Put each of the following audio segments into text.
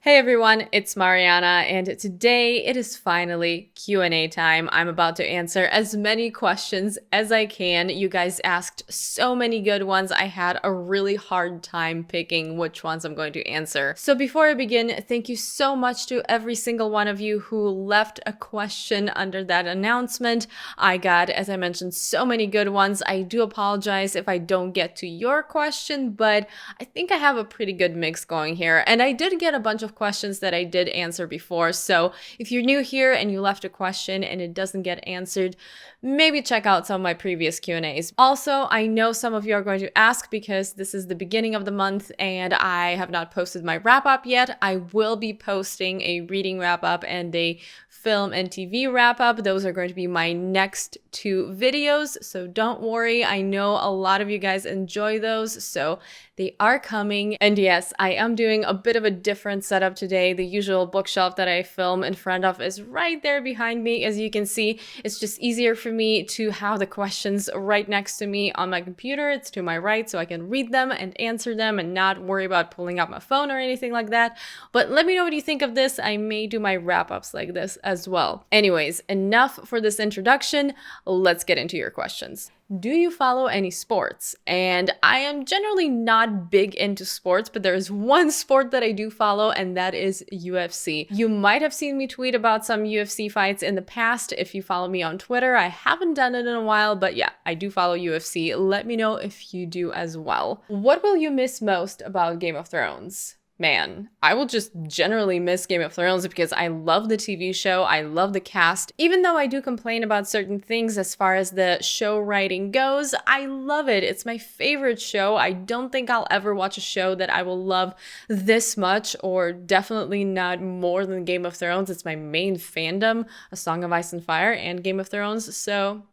Hey everyone, it's Mariana, and today it is finally Q&A time. I'm about to answer as many questions as I can. You guys asked so many good ones. I had a really hard time picking which ones I'm going to answer. So before I begin, thank you so much to every single one of you who left a question under that announcement. I got, as I mentioned, so many good ones. I do apologize if I don't get to your question, but I think I have a pretty good mix going here. And I did get a bunch of questions that I did answer before. So if you're new here and you left a question and it doesn't get answered, maybe check out some of my previous Q&As. Also, I know some of you are going to ask because this is the beginning of the month and I have not posted my wrap up yet. I will be posting a reading wrap up and a film and TV wrap up. Those are going to be my next two videos, so don't worry. I know a lot of you guys enjoy those, so they are coming. And yes, I am doing a bit of a different setup today. The usual bookshelf that I film in front of is right there behind me. As you can see, it's just easier for me to have the questions right next to me on my computer. It's to my right, so I can read them and answer them and not worry about pulling out my phone or anything like that. But let me know what you think of this. I may do my wrap-ups like this as well. Anyways, enough for this introduction. Let's get into your questions. Do you follow any sports? And I am generally not big into sports, but there is one sport that I do follow, and that is UFC. You might have seen me tweet about some UFC fights in the past if you follow me on Twitter. I haven't done it in a while, but yeah, I do follow UFC. Let me know if you do as well. What will you miss most about Game of Thrones? Man, I will just generally miss Game of Thrones because I love the TV show, I love the cast. Even though I do complain about certain things as far as the show writing goes, I love it. It's my favorite show. I don't think I'll ever watch a show that I will love this much, or definitely not more than Game of Thrones. It's my main fandom, A Song of Ice and Fire and Game of Thrones, so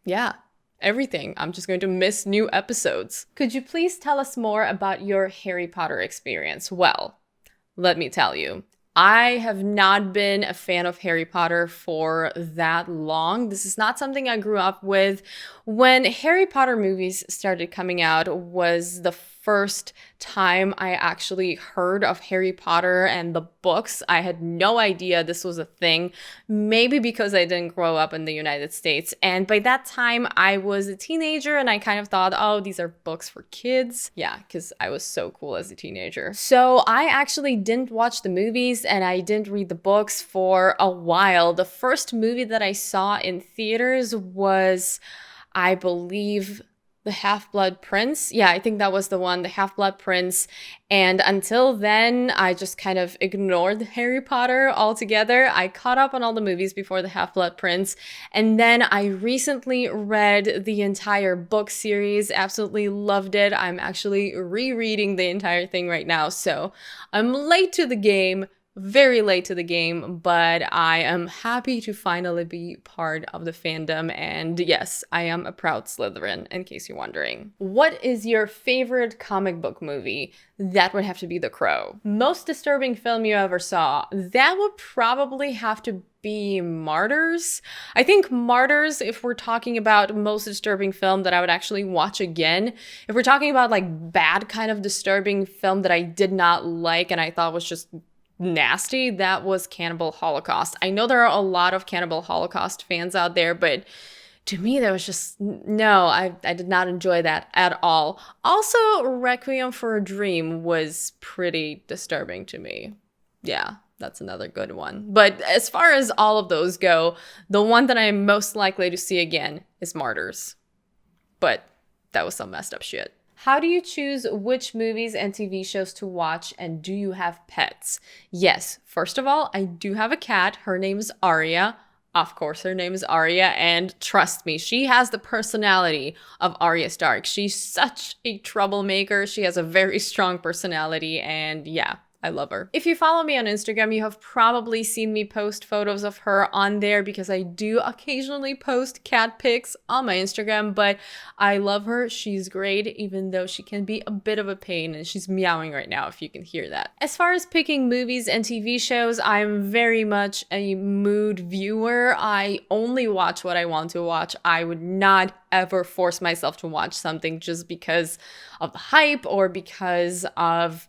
yeah. Everything. I'm just going to miss new episodes. Could you please tell us more about your Harry Potter experience? Well, let me tell you. I have not been a fan of Harry Potter for that long. This is not something I grew up with. When Harry Potter movies started coming out was the first time I actually heard of Harry Potter and the books. I had no idea this was a thing, maybe because I didn't grow up in the United States. And by that time, I was a teenager and I kind of thought, oh, these are books for kids. Yeah, because I was so cool as a teenager. So I actually didn't watch the movies and I didn't read the books for a while. The first movie that I saw in theaters was, I believe, The Half-Blood Prince. Yeah, I think that was the one, The Half-Blood Prince. And until then, I just kind of ignored Harry Potter altogether. I caught up on all the movies before The Half-Blood Prince. And then I recently read the entire book series, absolutely loved it. I'm actually rereading the entire thing right now. So I'm late to the game. Very late to the game, but I am happy to finally be part of the fandom, and yes, I am a proud Slytherin, in case you're wondering. What is your favorite comic book movie? That would have to be The Crow. Most disturbing film you ever saw? That would probably have to be Martyrs. I think Martyrs, if we're talking about most disturbing film that I would actually watch again. If we're talking about like bad kind of disturbing film that I did not like and I thought was just nasty, that was Cannibal Holocaust. I know there are a lot of Cannibal Holocaust fans out there, but to me, that was just, no, I did not enjoy that at all. Also, Requiem for a Dream was pretty disturbing to me. Yeah, that's another good one. But as far as all of those go, the one that I'm most likely to see again is Martyrs. But that was some messed up shit. How do you choose which movies and TV shows to watch, and do you have pets? Yes, first of all, I do have a cat. Her name is Arya. Of course, her name is Arya, and trust me, she has the personality of Arya Stark. She's such a troublemaker. She has a very strong personality, and yeah, I love her. If you follow me on Instagram, you have probably seen me post photos of her on there because I do occasionally post cat pics on my Instagram, but I love her. She's great, even though she can be a bit of a pain, and she's meowing right now if you can hear that. As far as picking movies and TV shows, I'm very much a mood viewer. I only watch what I want to watch. I would not ever force myself to watch something just because of the hype or because of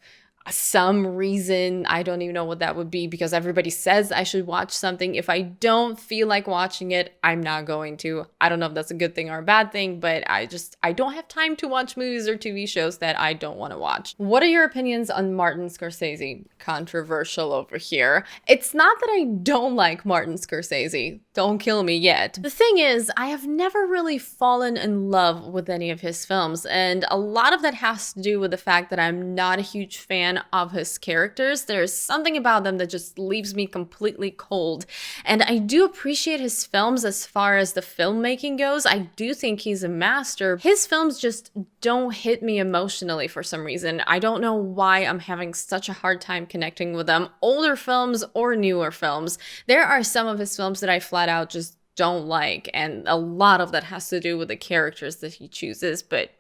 some reason. I don't even know what that would be, because everybody says I should watch something. If I don't feel like watching it, I'm not going to. I don't know if that's a good thing or a bad thing, but I don't have time to watch movies or TV shows that I don't want to watch. What are your opinions on Martin Scorsese? Controversial over here. It's not that I don't like Martin Scorsese. Don't kill me yet. The thing is, I have never really fallen in love with any of his films, and a lot of that has to do with the fact that I'm not a huge fan of his characters. There's something about them that just leaves me completely cold. And I do appreciate his films as far as the filmmaking goes. I do think he's a master. His films just don't hit me emotionally for some reason. I don't know why I'm having such a hard time connecting with them. Older films or newer films. There are some of his films that I flat out just don't like, and a lot of that has to do with the characters that he chooses, but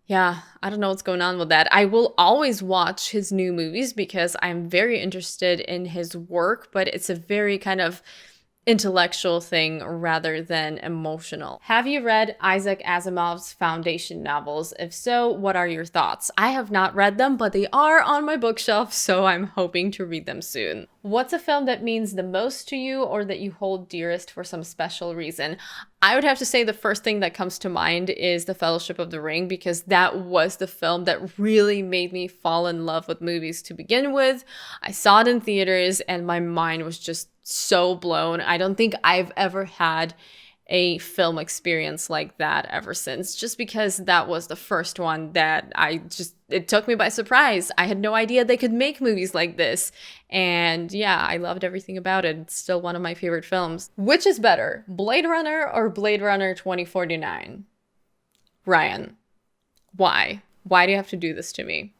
yeah, I don't know what's going on with that. I will always watch his new movies because I'm very interested in his work, but it's a very kind of intellectual thing rather than emotional. Have you read Isaac Asimov's Foundation novels? If so, what are your thoughts? I have not read them, but they are on my bookshelf, so I'm hoping to read them soon. What's a film that means the most to you or that you hold dearest for some special reason? I would have to say the first thing that comes to mind is The Fellowship of the Ring, because that was the film that really made me fall in love with movies to begin with. I saw it in theaters and my mind was just so blown. I don't think I've ever had a film experience like that ever since, just because that was the first one that it took me by surprise. I had no idea they could make movies like this. And yeah, I loved everything about it. It's still one of my favorite films. Which is better, Blade Runner or Blade Runner 2049? Ryan, why? Why do you have to do this to me?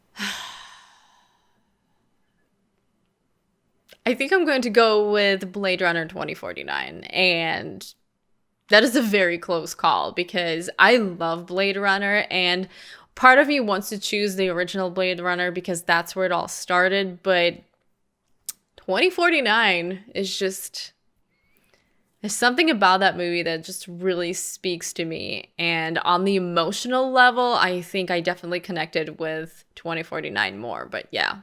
I think I'm going to go with Blade Runner 2049, and that is a very close call because I love Blade Runner, and part of me wants to choose the original Blade Runner because that's where it all started, but 2049 is just, there's something about that movie that just really speaks to me, and on the emotional level, I think I definitely connected with 2049 more, but yeah.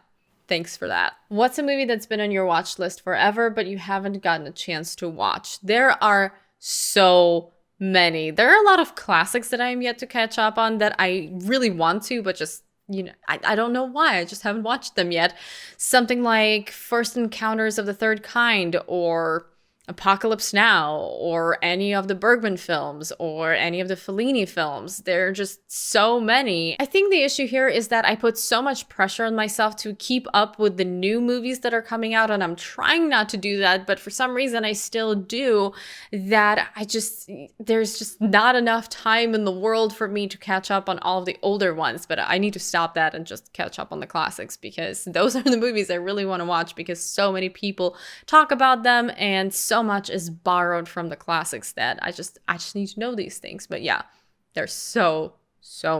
Thanks for that. What's a movie that's been on your watch list forever, but you haven't gotten a chance to watch? There are so many. There are a lot of classics that I'm yet to catch up on that I really want to, but just, I don't know why. I just haven't watched them yet. Something like First Encounters of the Third Kind, or Apocalypse Now, or any of the Bergman films, or any of the Fellini films. There are just so many. I think the issue here is that I put so much pressure on myself to keep up with the new movies that are coming out, and I'm trying not to do that, but for some reason I still do, that there's just not enough time in the world for me to catch up on all of the older ones, but I need to stop that and just catch up on the classics, because those are the movies I really want to watch because so many people talk about them, and so much is borrowed from the classics that I just need to know these things. But yeah, there's so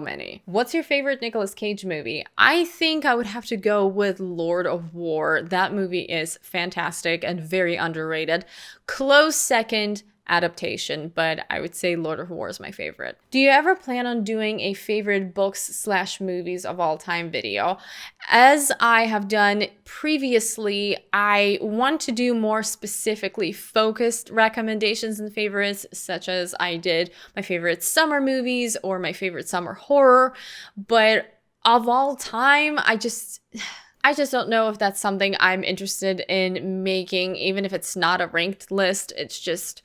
many. What's your favorite Nicolas Cage movie? I think I would have to go with Lord of War. That movie is fantastic and very underrated. Close second, adaptation, but I would say Lord of War is my favorite. Do you ever plan on doing a favorite books/movies of all time video? As I have done previously, I want to do more specifically focused recommendations and favorites, such as I did my favorite summer movies or my favorite summer horror, but of all time, I just don't know if that's something I'm interested in making, even if it's not a ranked list. It's just,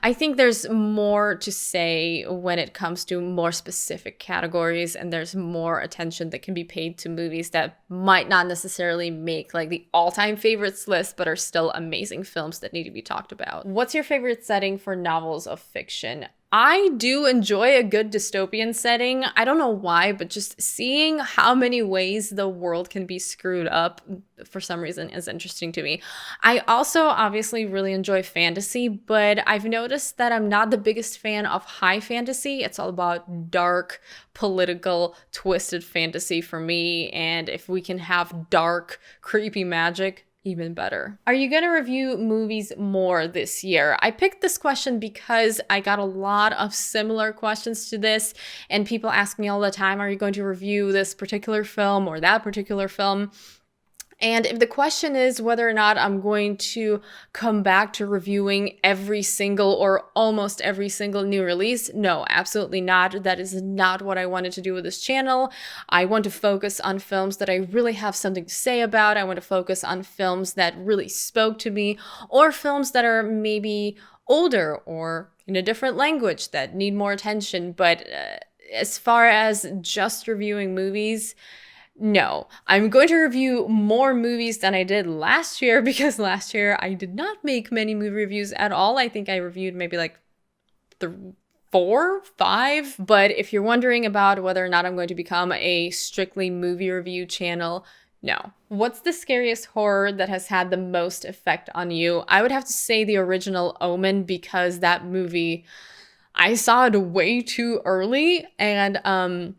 I think there's more to say when it comes to more specific categories, and there's more attention that can be paid to movies that might not necessarily make like the all-time favorites list, but are still amazing films that need to be talked about. What's your favorite setting for novels of fiction? I do enjoy a good dystopian setting. I don't know why, but just seeing how many ways the world can be screwed up for some reason is interesting to me. I also obviously really enjoy fantasy, but I've noticed that I'm not the biggest fan of high fantasy. It's all about dark, political, twisted fantasy for me. And if we can have dark, creepy magic, even better. Are you going to review movies more this year? I picked this question because I got a lot of similar questions to this, and people ask me all the time, are you going to review this particular film or that particular film? And if the question is whether or not I'm going to come back to reviewing every single or almost every single new release, no, absolutely not. That is not what I wanted to do with this channel. I want to focus on films that I really have something to say about. I want to focus on films that really spoke to me, or films that are maybe older or in a different language that need more attention. But as far as just reviewing movies, no, I'm going to review more movies than I did last year, because last year I did not make many movie reviews at all. I think I reviewed maybe like 4, 5. But if you're wondering about whether or not I'm going to become a strictly movie review channel, no. What's the scariest horror that has had the most effect on you? I would have to say the original Omen, because that movie, I saw it way too early, and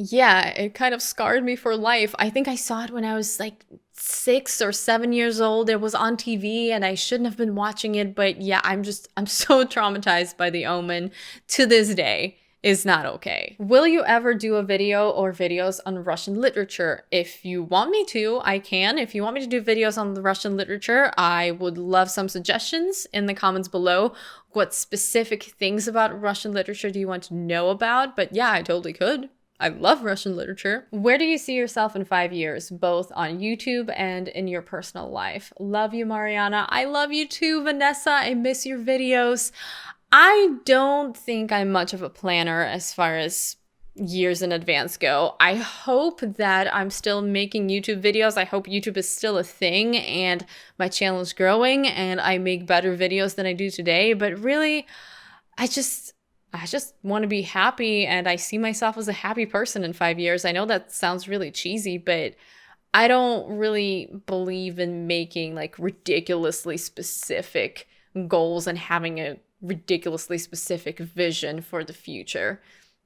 yeah, it kind of scarred me for life. I think I saw it when I was like 6 or 7 years old. It was on TV and I shouldn't have been watching it. But yeah, I'm so traumatized by The Omen to this day. Is not okay. Will you ever do a video or videos on Russian literature? If you want me to, I can. If you want me to do videos on the Russian literature, I would love some suggestions in the comments below. What specific things about Russian literature do you want to know about? But yeah, I totally could. I love Russian literature. Where do you see yourself in 5 years, both on YouTube and in your personal life? Love you, Marianna. I love you too, Vanessa. I miss your videos. I don't think I'm much of a planner as far as years in advance go. I hope that I'm still making YouTube videos. I hope YouTube is still a thing and my channel is growing and I make better videos than I do today. But really, I just want to be happy, and I see myself as a happy person in 5 years. I know that sounds really cheesy, but I don't really believe in making like ridiculously specific goals and having a ridiculously specific vision for the future.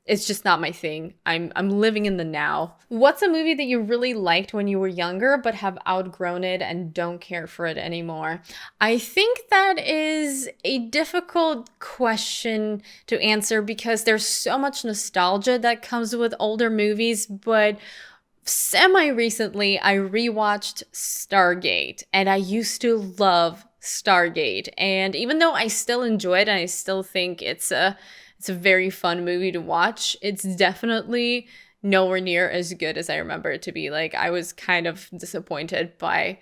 It's just not my thing. I'm living in the now. What's a movie that you really liked when you were younger but have outgrown it and don't care for it anymore? I think that is a difficult question to answer because there's so much nostalgia that comes with older movies, but semi-recently I rewatched Stargate, and I used to love Stargate. And even though I still enjoy it and I still think it's a very fun movie to watch, it's definitely nowhere near as good as I remember it to be. Like, I was kind of disappointed by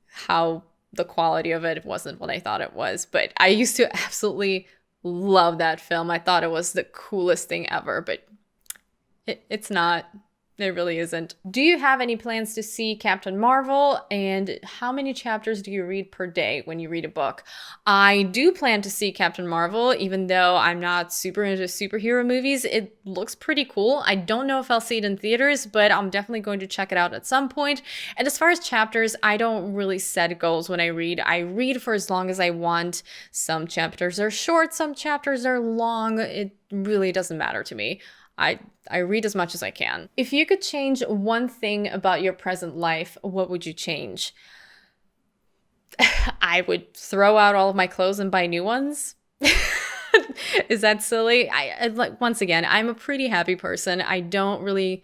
how the quality of it wasn't what I thought it was. But I used to absolutely love that film. I thought it was the coolest thing ever, but it's not. It really isn't. Do you have any plans to see Captain Marvel? And how many chapters do you read per day when you read a book? I do plan to see Captain Marvel, even though I'm not super into superhero movies. It looks pretty cool. I don't know if I'll see it in theaters, but I'm definitely going to check it out at some point. And as far as chapters, I don't really set goals when I read. I read for as long as I want. Some chapters are short, some chapters are long. It really doesn't matter to me. I read as much as I can. If you could change one thing about your present life, what would you change? I would throw out all of my clothes and buy new ones. Is that silly? Like, once again, I'm a pretty happy person. I don't really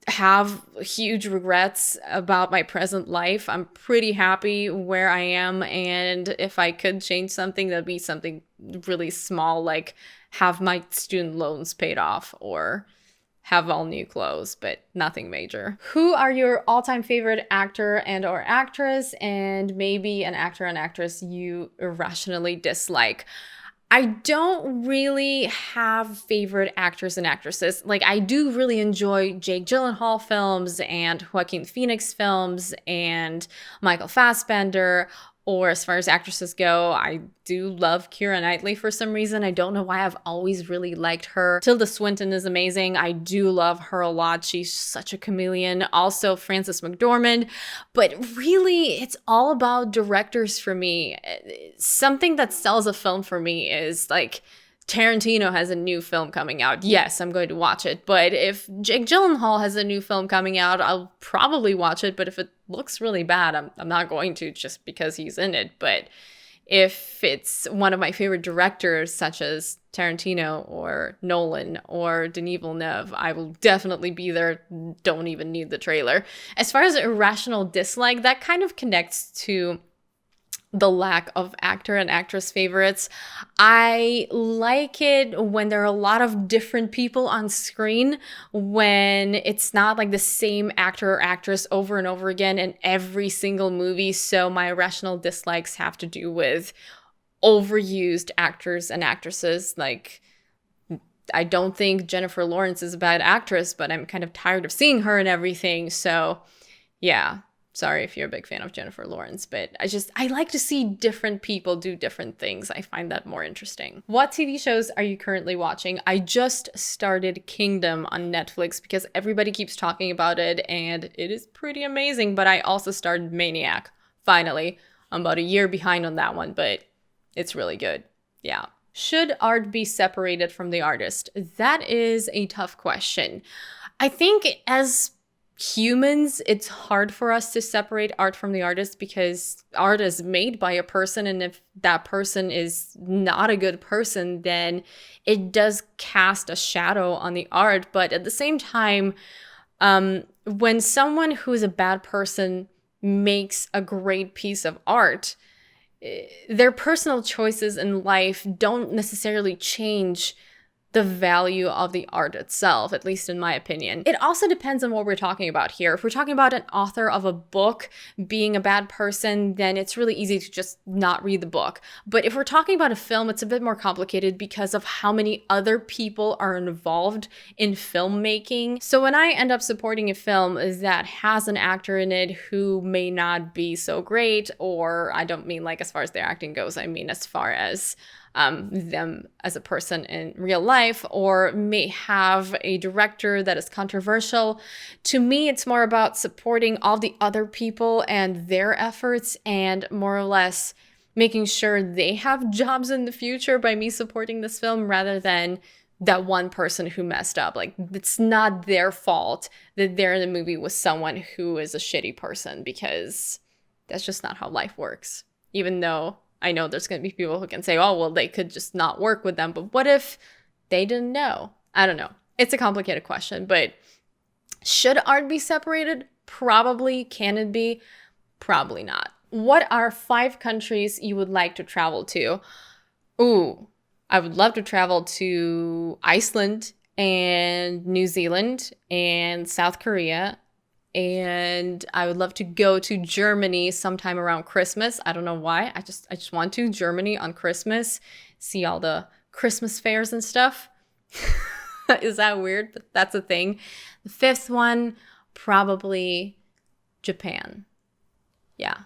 have huge regrets about my present life. I'm pretty happy where I am, and if I could change something, that'd be something really small, like have my student loans paid off or have all new clothes, but nothing major. Who are your all-time favorite actor and or actress, and maybe an actor and actress you irrationally dislike? I don't really have favorite actors and actresses. Like, I do really enjoy Jake Gyllenhaal films and Joaquin Phoenix films and Michael Fassbender. Or as far as actresses go, I do love Keira Knightley for some reason. I don't know why. I've always really liked her. Tilda Swinton is amazing. I do love her a lot. She's such a chameleon. Also, Frances McDormand. But really, it's all about directors for me. Something that sells a film for me is like Tarantino has a new film coming out, yes, I'm going to watch it. But if Jake Gyllenhaal has a new film coming out, I'll probably watch it. But if it looks really bad, I'm not going to, just because he's in it. But if it's one of my favorite directors, such as Tarantino or Nolan or Denis Villeneuve, I will definitely be there. Don't even need the trailer. As far as irrational dislike, that kind of connects to the lack of actor and actress favorites. I like it when there are a lot of different people on screen, when it's not like the same actor or actress over and over again in every single movie. So my irrational dislikes have to do with overused actors and actresses. Like, I don't think Jennifer Lawrence is a bad actress, but I'm kind of tired of seeing her and everything. So yeah. Sorry if you're a big fan of Jennifer Lawrence, but I like to see different people do different things. I find that more interesting. What TV shows are you currently watching? I just started Kingdom on Netflix because everybody keeps talking about it and it is pretty amazing, but I also started Maniac. Finally, I'm about a year behind on that one, but it's really good. Yeah. Should art be separated from the artist? That is a tough question. I think as humans, it's hard for us to separate art from the artist because art is made by a person, and if that person is not a good person, then it does cast a shadow on the art. But at the same time, when someone who is a bad person makes a great piece of art, their personal choices in life don't necessarily change the value of the art itself, at least in my opinion. It also depends on what we're talking about here. If we're talking about an author of a book being a bad person, then it's really easy to just not read the book. But if we're talking about a film, it's a bit more complicated because of how many other people are involved in filmmaking. So when I end up supporting a film that has an actor in it who may not be so great, or I don't mean like as far as their acting goes, I mean as far as them as a person in real life, or may have a director that is controversial. To me, it's more about supporting all the other people and their efforts, and more or less making sure they have jobs in the future by me supporting this film, rather than that one person who messed up. Like, it's not their fault that they're in the movie with someone who is a shitty person, because that's just not how life works. Even though I know there's going to be people who can say, oh, well, they could just not work with them. But what if they didn't know? I don't know. It's a complicated question, but should art be separated? Probably. Can it be? Probably not. What are 5 countries you would like to travel to? Ooh, I would love to travel to Iceland and New Zealand and South Korea. And I would love to go to Germany sometime around Christmas. I don't know why. I just want to. Germany on Christmas. See all the Christmas fairs and stuff. Is that weird? But that's a thing. The 5th one, probably Japan. Yeah.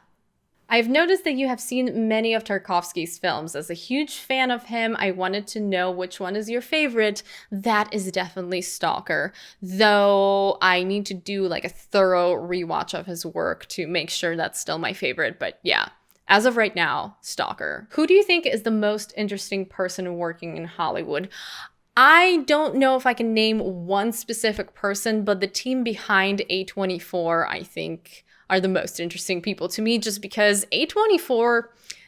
I've noticed that you have seen many of Tarkovsky's films. As a huge fan of him, I wanted to know which one is your favorite. That is definitely Stalker, though I need to do like a thorough rewatch of his work to make sure that's still my favorite. But yeah, as of right now, Stalker. Who do you think is the most interesting person working in Hollywood? I don't know if I can name one specific person, but the team behind A24, I think, are the most interesting people to me, just because A24,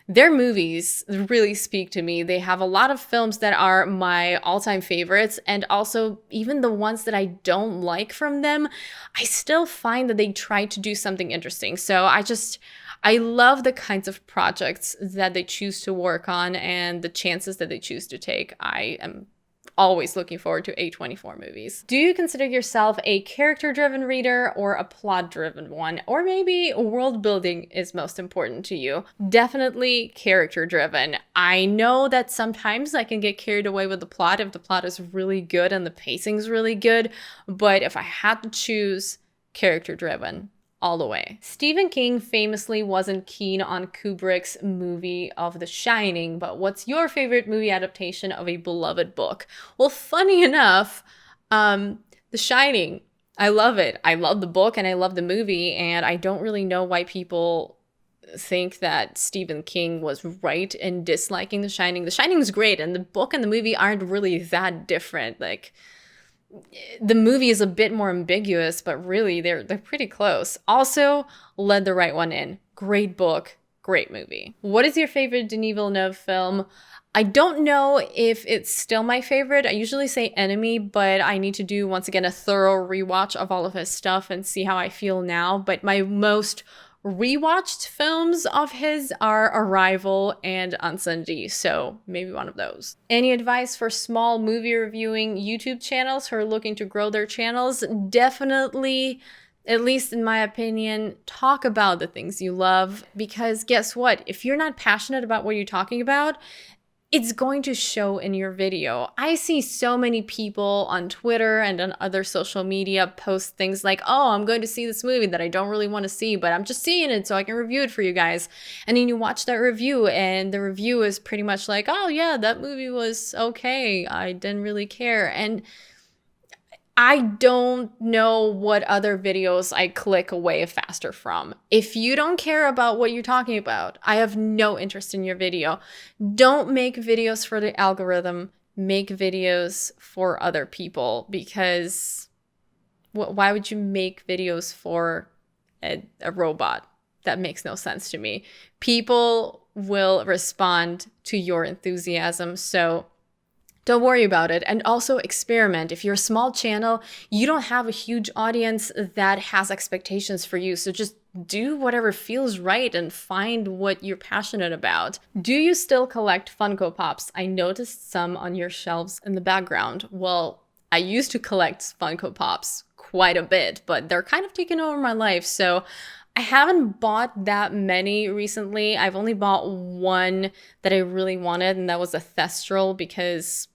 their movies really speak to me. They have a lot of films that are my all-time favorites, and also even the ones that I don't like from them, I still find that they try to do something interesting. So I love the kinds of projects that they choose to work on and the chances that they choose to take. I am always looking forward to A24 movies. Do you consider yourself a character-driven reader or a plot-driven one? Or maybe world building is most important to you? Definitely character-driven. I know that sometimes I can get carried away with the plot if the plot is really good and the pacing's really good, but if I had to choose, character-driven all the way. Stephen King famously wasn't keen on Kubrick's movie of The Shining, but what's your favorite movie adaptation of a beloved book? Well, funny enough, The Shining, I love it. I love the book and I love the movie, and I don't really know why people think that Stephen King was right in disliking The Shining. The Shining is great, and the book and the movie aren't really that different. Like, the movie is a bit more ambiguous, but really they're pretty close. Also, Let the Right One In. Great book, great movie. What is your favorite Denis Villeneuve film? I don't know if it's still my favorite. I usually say Enemy, but I need to do, once again, a thorough rewatch of all of his stuff and see how I feel now. But my most rewatched films of his are Arrival and Unseen, so maybe one of those. Any advice for small movie reviewing YouTube channels who are looking to grow their channels? Definitely, at least in my opinion, talk about the things you love, because guess what? If you're not passionate about what you're talking about, it's going to show in your video. I see so many people on Twitter and on other social media post things like, oh, I'm going to see this movie that I don't really want to see, but I'm just seeing it so I can review it for you guys. And then you watch that review and the review is pretty much like, oh yeah, that movie was okay. I didn't really care. And I don't know what other videos I click away faster from. If you don't care about what you're talking about, I have no interest in your video. Don't make videos for the algorithm. Make videos for other people, because why would you make videos for a robot? That makes no sense to me. People will respond to your enthusiasm, so don't worry about it. And also experiment. If you're a small channel, you don't have a huge audience that has expectations for you. So just do whatever feels right and find what you're passionate about. Do you still collect Funko Pops? I noticed some on your shelves in the background. Well, I used to collect Funko Pops quite a bit, but they're kind of taken over my life. So I haven't bought that many recently. I've only bought one that I really wanted, and that was a Thestral, because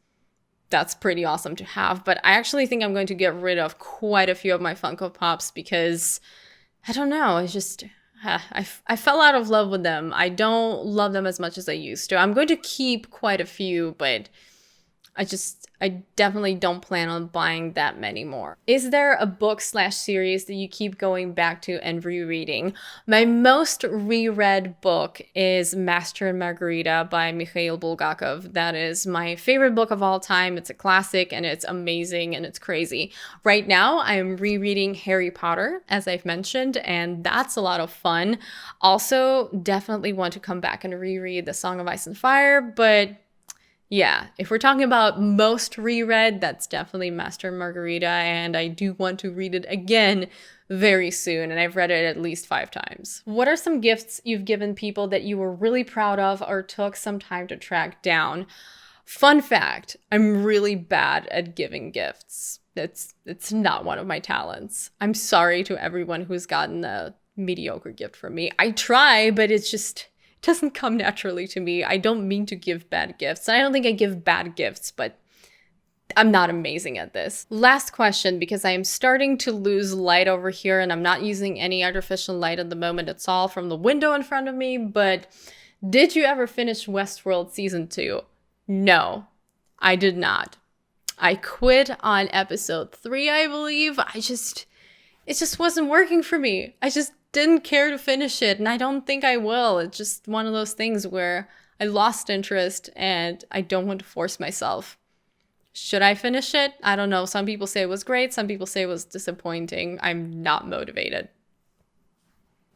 that's pretty awesome to have. But I actually think I'm going to get rid of quite a few of my Funko Pops because, I don't know, it's just, I fell out of love with them. I don't love them as much as I used to. I'm going to keep quite a few, but I definitely don't plan on buying that many more. Is there a book/series that you keep going back to and rereading? My most reread book is Master and Margarita by Mikhail Bulgakov. That is my favorite book of all time. It's a classic and it's amazing and it's crazy. Right now, I'm rereading Harry Potter, as I've mentioned, and that's a lot of fun. Also, definitely want to come back and reread The Song of Ice and Fire, but yeah, if we're talking about most reread, that's definitely Master and Margarita, and I do want to read it again very soon, and I've read it at least 5 times. What are some gifts you've given people that you were really proud of or took some time to track down? Fun fact, I'm really bad at giving gifts. It's not one of my talents. I'm sorry to everyone who's gotten a mediocre gift from me. I try, but it's just doesn't come naturally to me. I don't mean to give bad gifts. I don't think I give bad gifts, but I'm not amazing at this. Last question, because I am starting to lose light over here and I'm not using any artificial light at the moment. It's all from the window in front of me, but did you ever finish Westworld Season 2? No, I did not. I quit on episode 3, I believe. It just wasn't working for me. I just didn't care to finish it, and I don't think I will. It's just one of those things where I lost interest and I don't want to force myself. Should I finish it? I don't know. Some people say it was great. Some people say it was disappointing. I'm not motivated.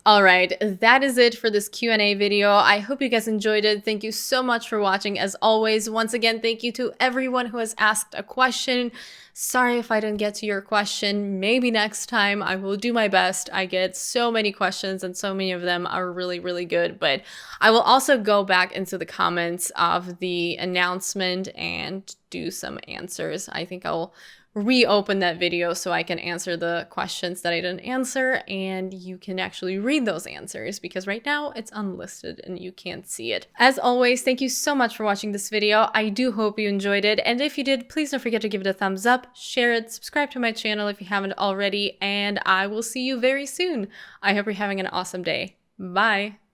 All right, that is it for this Q&A video. I hope you guys enjoyed it. Thank you so much for watching. As always, once again, thank you to everyone who has asked a question. Sorry if I didn't get to your question. Maybe next time I will do my best. I get so many questions and so many of them are really, really good. But I will also go back into the comments of the announcement and do some answers. I think I'll reopen that video so I can answer the questions that I didn't answer and you can actually read those answers, because right now it's unlisted and you can't see it. As always, thank you so much for watching this video. I do hope you enjoyed it, and if you did, please don't forget to give it a thumbs up, share it, subscribe to my channel if you haven't already, and I will see you very soon. I hope you're having an awesome day. Bye!